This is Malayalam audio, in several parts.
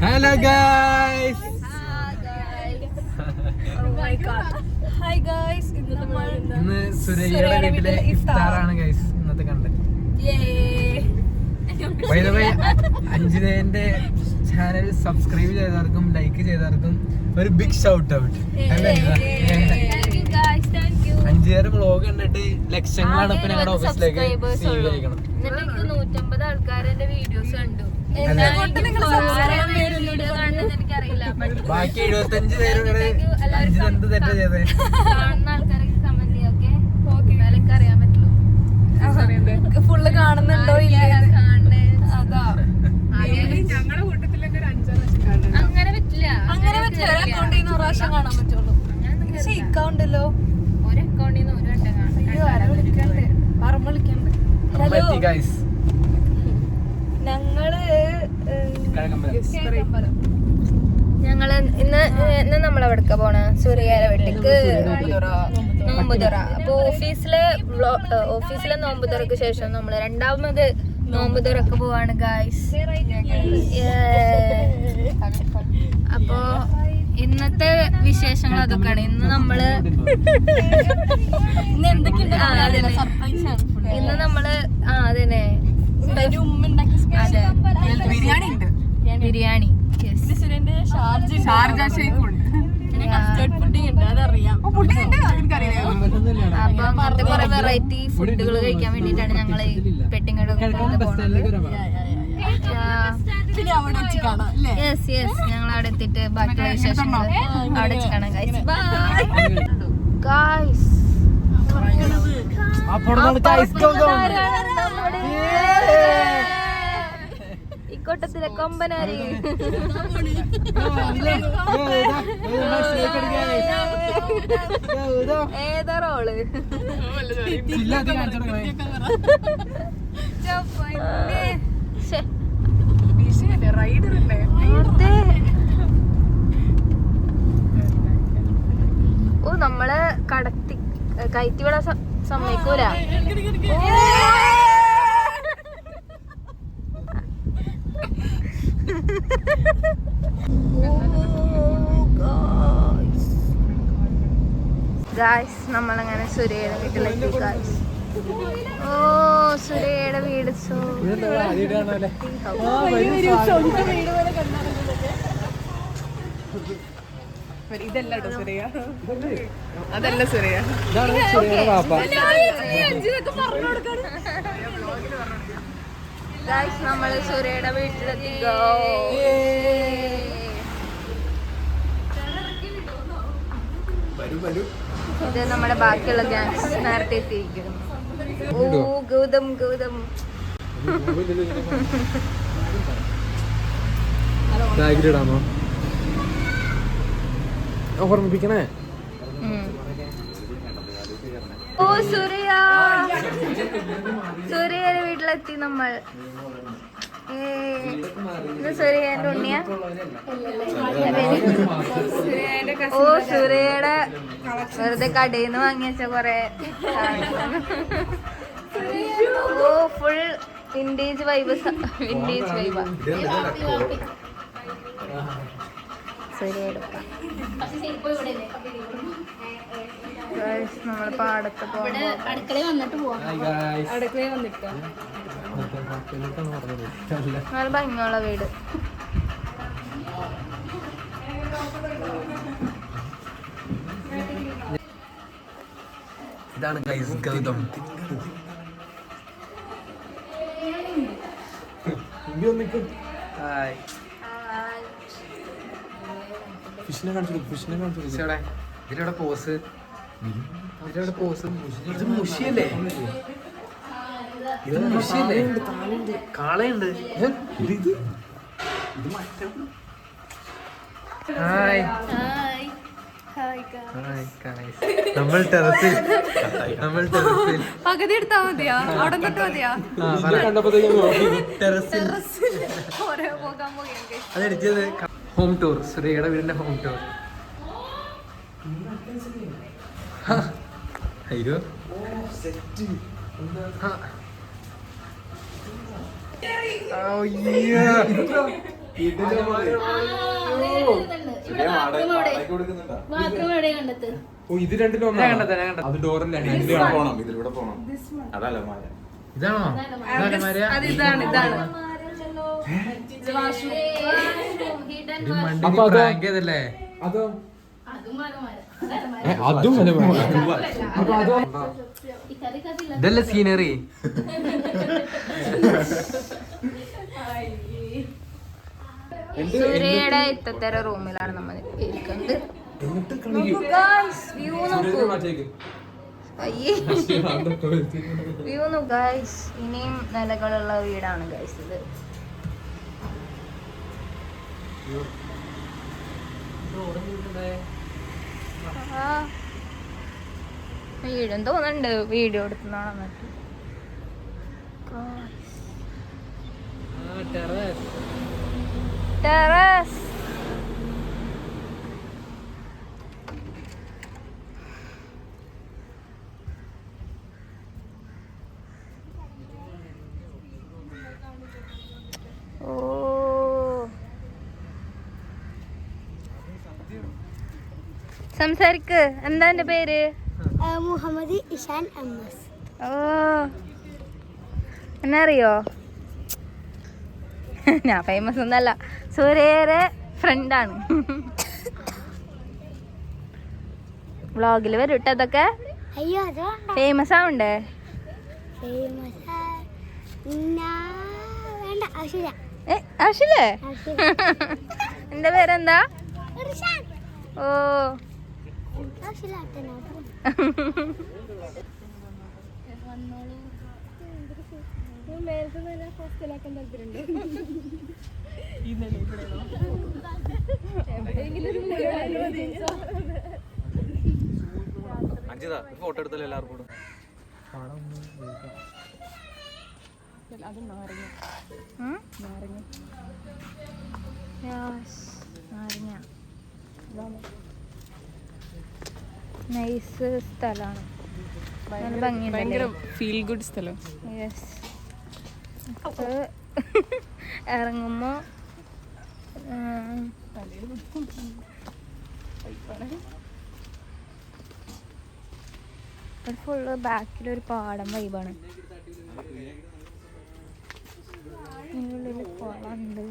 Hello guys. ഇന്ന് സുരയ്യയുടെ വീട്ടിലെ ഇഫ്താറാണ് ഗൈസ് ഇന്നത്തെ കണ്ടന്റ്. ബൈ ദ വേ, അഞ്ജിതേന്റെ ചാനൽ സബ്സ്ക്രൈബ് ചെയ്തവർക്കും ലൈക്ക് ചെയ്തവർക്കും ഒരു ബിഗ് ഷൗട്ട് ഔട്ട്. അഞ്ചേറെ വ്ളോഗ് കണ്ടിട്ട് ലക്ഷങ്ങളാണ് ഇപ്പൊ ഞങ്ങളുടെ ഓഫീസിലേക്ക് സ്വീകരിക്കണം. 150 ആൾക്കാരെ വീഡിയോസ് കണ്ടു. ബാക്കി 75 പേര് എന്ത് തെറ്റാ ചെയ്തേ? കാണുന്ന ആൾക്കാരൊക്കെ കമന്റ് ചെയ്യൊക്കെ അറിയാൻ പറ്റുള്ളൂ. ഫുള്ള് കാണുന്നുണ്ടോ അങ്ങനെ പറ്റില്ല. അങ്ങനെ പറ്റില്ല. ഒരു അക്കൗണ്ടിൽ നിന്ന് ഒരു പ്രാവശ്യം കാണാൻ പറ്റുള്ളൂ. ഇക്കൗണ്ടല്ലോ, ഒരു അക്കൗണ്ടിൽ നിന്ന് ഒരു വട്ടം കാണാം. ഞങ്ങള് ഇന്ന് നമ്മളെവിടക്ക പോണ സൂര്യയുടെ വീട്ടിലേക്ക് നോമ്പുതുറ. അപ്പൊ ഓഫീസിലെ നോമ്പുതുറക്ക് ശേഷം നമ്മള് രണ്ടാമത് നോമ്പുതുറക്ക് പോവാണ് ഗായ്സ്. അപ്പൊ ഇന്നത്തെ വിശേഷങ്ങൾ അതൊക്കെയാണ്. ഇന്ന് നമ്മള് ഇന്ന് നമ്മള് അതന്നെ ബിരിയാണി, അപ്പൊ അങ്ങനത്തെ കുറെ വെറൈറ്റി ഫുഡുകൾ കഴിക്കാൻ വേണ്ടിട്ടാണ് ഞങ്ങള് പെട്ടിങ്ങടൊക്കെ ഞങ്ങൾ അവിടെ എത്തിയിട്ട് ബാക്കിയുള്ള വിശേഷങ്ങൾ അവിടെ വെച്ച് കാണാം ഗൈസ്. ഗൈസ് ഇക്കോട്ടത്തിലെ കൊമ്പനാരി ഏതാ റോള്? ഓ, നമ്മളെ കടത്തി കയറ്റിവിടാൻ സമ്മതിക്കൂല. ഗായ്സ്, നമ്മളങ്ങനെ സുരയുടെ വീട്ടിലെത്തി ഗായ്സ്. ഓ, സുരയുടെ വീട് ഇതല്ല സുരയ, അതല്ല സുരയ. ഗായ്സ്, നമ്മള് സുരയുടെ വീട്ടിലെത്തി. ഇത് നമ്മുടെ ബാക്കിയുള്ള ഗ്യാങ്സ് നേരത്തെ എത്തിയിരിക്കുന്നു. ഓ, ഗൗതം ഓർമ്മിപ്പിക്കണേ. ഓ, സൂര്യയുടെ വീട്ടിലെത്തി നമ്മൾ. സൂര്യന്റെ ഉണ്ണിയ. ഓ, സൂര്യയുടെ വെറുതെ കടയിൽ നിന്ന് വാങ്ങി വെച്ച കൊറേ. ഓ, ഫുൾ വിന്റേജ് വൈബ്. സൂര്യയുടെ നമ്മള് പാടത്ത് അടുക്കളയിൽ വന്നിട്ട് പോവാം. അടുക്കളയിൽ വന്നിട്ട് നല്ല ഭംഗിയുള്ള വീട്. ഇതാണ് ഗൗതം. ഇതിലൂടെ പോസ് ഇത് മുഷിയല്ലേ? ഇത് മുഷിയല്ലേ? കാളയുണ്ട്. നമ്മൾ ടെറസിൽ പകുതി എടുത്താ മതിയാ? അവിടെ തൊട്ട് മതിയാ? ടെറസിൽ അതെടുത്തത്. ഹോം ടൂർ, സുരയുടെ വീടിന്റെ ഹോം ടൂർ. അയ്യോ, ഇത് രണ്ടിലും അത് ഡോറിന്റെ ഇതാണോ ഇതല്ലേ അതോ അതും ഇതല്ലേ സീനറി. സൂര്യയുടെ ഇത്തരം റൂമിലാണ് നമ്മൾ ഇരിക്കുന്നത്. View guys. ഇനിയും നിലകളുള്ള വീടാണ് ഗൈസ് ഇത്. വീടും തോന്നുന്നുണ്ട് വീഡിയോ എടുക്കുന്നതാണ്. ടെറസ് സംസാരിക്ക്. എന്താ എന്റെ പേര്? മുഹമ്മദ് ഇഷാൻ അമ്മസ്. ഓ എന്നെ അറിയോ? ഞാൻ ഫേമസ് ഒന്നല്ല, സൂര്യയുടെ ഫ്രണ്ടാണ്. വ്ളോഗിൽ വരും കേട്ടോ അതൊക്കെ. അയ്യോ ഫേമസ് ആവണ്ടേ? വേണ്ട ആവശ്യമില്ല. ആവശ്യല്ലേ? എന്റെ പേരെന്താ? ഓ ഫോട്ടോ എടുത്തല്ലോ എല്ലാവർക്കും. നൈസ് സ്ഥലമാണ്, നല്ല ഭംഗിയുണ്ട്, ഫീൽ ഗുഡ് സ്ഥലം. യെസ്. ഇറങ്ങുമ്പോ ഫുള്ള് ബാക്കിലൊരു പാടം വൈബാണ്. ഇതിനുള്ളിൽ കുളമുണ്ട്.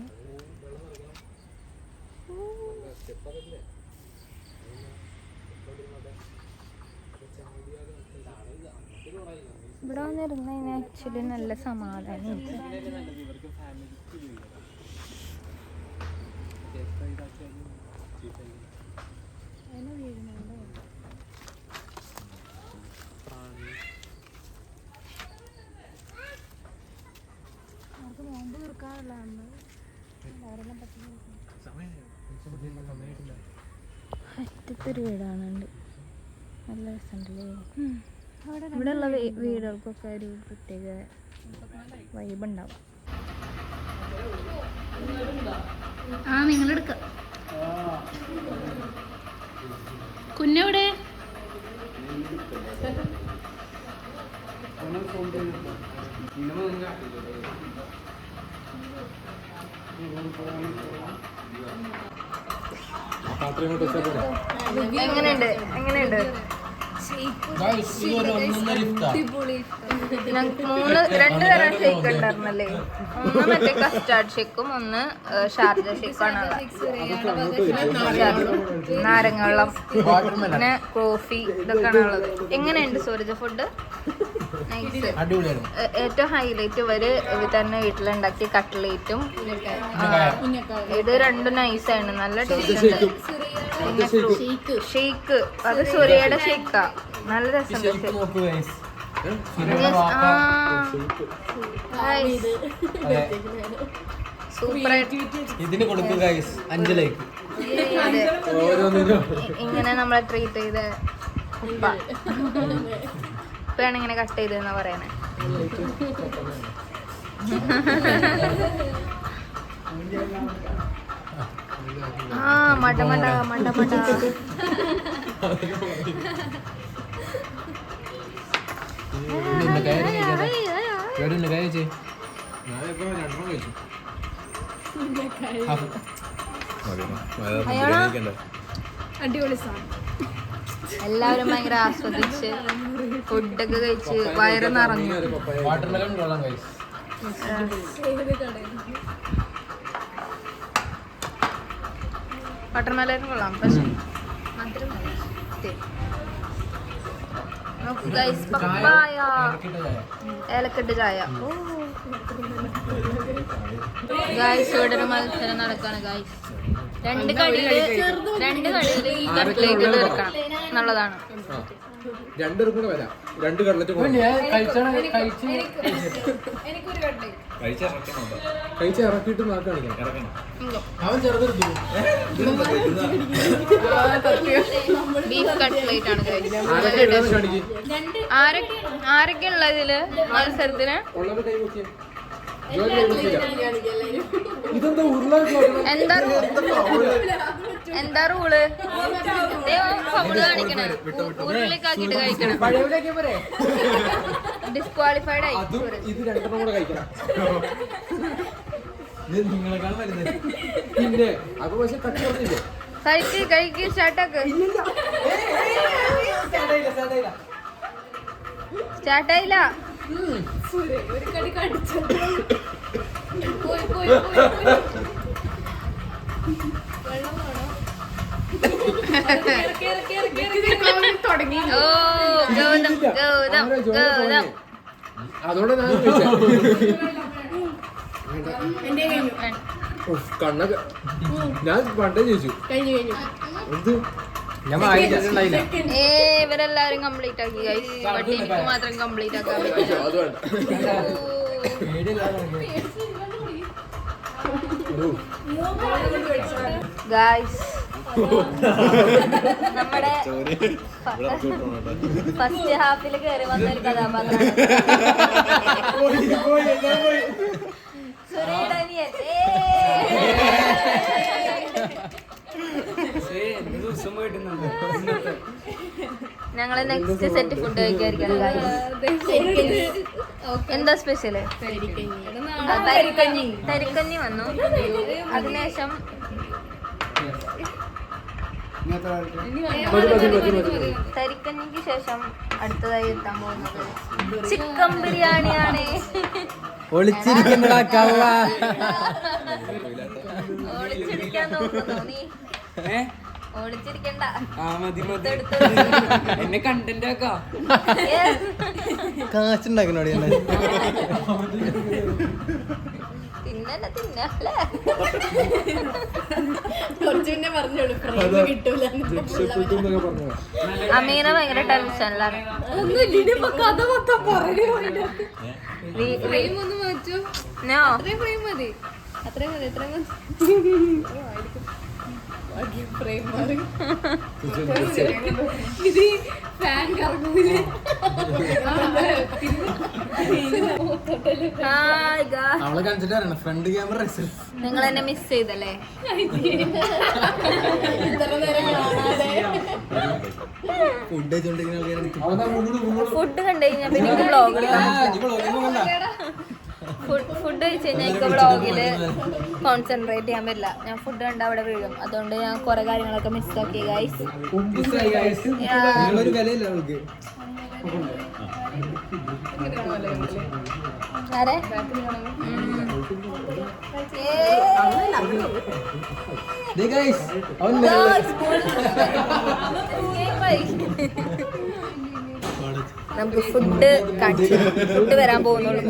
ഇവിടെ വന്നിരുന്ന് കഴിഞ്ഞാൽ ആക്ച്വലി നല്ല സമാധാനം എനിക്ക്. അറ്റത്തൊരു വീടാണുണ്ട്, നല്ല രസമുണ്ടല്ലേ. ഇവിടെയുള്ള വീടുകൾക്കൊക്കെ ഒരു പ്രത്യേക വൈബ് ഉണ്ടാവും. ആ നിങ്ങളെടുക്ക കുഞ്ഞെവിടെ? എങ്ങനെയുണ്ട് എങ്ങനെയുണ്ട്? രണ്ട് തരം ഷേക്ക് ഉണ്ടായിരുന്നല്ലേ? ഒന്ന് മറ്റേ കസ്റ്റാർഡ് ഷേക്കും ഒന്ന് ഷാർജ ഷേക്കാണ്. നാരങ്ങ വെള്ളം പിന്നെ കോഫി ഇതൊക്കെയാണ് ഉള്ളത്. എങ്ങനെയുണ്ട് സൂരജ ഫുഡ്? നൈസ്. ഏറ്റവും ഹൈലൈറ്റ് ഇവര് തന്നെ വീട്ടിലുണ്ടാക്കിയ കട്ട്ലേറ്റും ഇത് രണ്ടും നൈസാണ്, നല്ല ടേസ്റ്റ് ഉണ്ട്. പിന്നെ ഷേക്ക് അത് സൂര്യയുടെ ഷേക്കാ, നല്ല രസമുണ്ട്. ഇതിന് കൊടുക്കുക 5 ലൈക്ക്. ഇങ്ങനെ നമ്മളെ ട്രീറ്റ് ചെയ്ത ഉപ്പ ഉപ്പയാണ് ഇങ്ങനെ കട്ട് ചെയ്തെന്നാ പറയണേ. ആ മട മട മട മട. അയ്യോടാ. അടിപൊളി സാധനം. എല്ലാവരും ഭയങ്കര ആസ്വദിച്ച് ഫുഡൊക്കെ കഴിച്ച് വയറ് നിറഞ്ഞു. വാട്ടർമെലൺ കൊള്ളാം ഗൈസ്. വാട്ടർമെലൺ കൊള്ളാം, പക്ഷെ ഗൈസ് പപ്പായ ഏലക്കെട്ട് ചായ. ഗൈസ് ഇവിടെ ഒരു മത്സരം നടക്കാണ് ഗൈസ്. രണ്ട് കടിയില് ഈ കട്ട്ലേറ്റ് തീർക്കണം എന്നുള്ളതാണ്. രണ്ടുപേർക്കും കൂടെ വരാം. 2 കട്ട്ലറ്റ് കഴിച്ച് ഇറക്കിയിട്ട് നാക്ക് കാണിക്കണം. അവൻ ചെറുതെടുത്തു. ബീഫ് കട്ട്ലേറ്റ് ആണ് ഗൈസ്. കാണിക്കും ആരൊക്കെ ഉള്ള ഇതില് മത്സരത്തിന്? ഉള്ളത് കൈ നോക്കിയാ ഇതെന്താ ഉരുള എന്താ റൂള്? ഫൗള് കാണിക്കണേ, ഉരുളിക്കാക്കിട്ട് കഴിക്കണം. ഡിസ്ക്വാളിഫൈഡ് ആയി. ഇത് 2 കൂടെ കഴിക്കണം. നിങ്ങളെക്കാൾ വരുന്നത് പിന്നെ അപ്പൊ പക്ഷെ കട്ടി പറഞ്ഞില്ലേ കഴിക്ക് സ്റ്റാർട്ടാക്ക്. സ്റ്റാർട്ടായില്ല. ഒരു കടി കടിച്ചു. പോയി. തുടങ്ങി. ഓ ഗൗതം. അതോടെ ഞാൻ കണ്ണൊക്കെ ഞാൻ പണ്ടേ ചോദിച്ചു കഴിഞ്ഞു. എന്ത് ഞാൻ വായിച്ചിട്ടുണ്ടായില്ല. ഇവരെല്ലാരും കംപ്ലീറ്റ് ആക്കി ഗൈസ്. ബട്ട് എനിക്ക് മാത്രം കംപ്ലീറ്റ് ആക്കാൻ പറ്റില്ല. അത് വേണ്ട ഗൈസ് നമ്മുടെ ഫസ്റ്റ് ഹാഫിൽ കയറി വന്ന ഒരു കഥാപാത്രമാണ് സുരേടനിയൻ. ഞങ്ങള് നെക്സ്റ്റ് സെറ്റ് ഫുഡ് കഴിക്കായിരിക്കണം ഗൈസ്. എന്താ സ്പെഷ്യല്? തരിക്കഞ്ഞി വന്നു. അതിനുശേഷം തരിക്കഞ്ഞിക്ക് ശേഷം അടുത്തതായി എത്താൻ പോകുന്നത് ചിക്കൻ ബിരിയാണിയാണ്. ഒളിച്ചിരിക്കുന്നടാ കള്ള. ഒളിച്ചിരിക്കാൻ നോക്കുന്നു നീ. ഒളിച്ചിരിക്കണ്ട. എന്നെ കണ്ടന്റ് ആക്കാം. കാശുണ്ടാക്കണോടി തിന്നല്ലേ കുറച്ചു പിന്നെ പറഞ്ഞോളൂ. കിട്ടൂല. അമീന ഭയങ്കര ടെൻഷനിലാണ്. കഥ മൊത്തം പറയൂ. ഫ്രെയിം ഒന്ന് മാറ്റൂ. നോ അത്രയും ഫ്രെയിം മതി. ഫ്രെയിം മാറി. ഇത് ഫാൻ കറങ്ങൂലേ? അവളെ കാണിച്ചിട്ട് അറിയണം ഫ്രണ്ട് ക്യാമറ. നിങ്ങൾ എന്നെ മിസ് ചെയ്തല്ലേ? ഇത്ര നേരം കാണാതെ ഫുഡ് കഴിച്ചോണ്ടിരിക്കുന്ന ഫുഡ് കണ്ടു കഴിഞ്ഞാൽ പിന്നെ എനിക്ക് വ്ളോഗ് ഫുഡ് കഴിച്ച് കഴിഞ്ഞാൽ എനിക്ക് വ്ളോഗില് കോൺസെൻട്രേറ്റ് ചെയ്യാൻ പറ്റില്ല. ഞാൻ ഫുഡ് കണ്ട അവിടെ വീഴും. അതുകൊണ്ട് ഞാൻ കുറെ കാര്യങ്ങളൊക്കെ മിസ്സാക്കി ഗൈസ്. ഒരു വിലയില്ല അവൾക്ക്. ആരെ അവൻ നമുക്ക് ഫുഡ് കാണിച്ചു. ഫുഡ് വരാൻ പോകുന്നുള്ളൂ.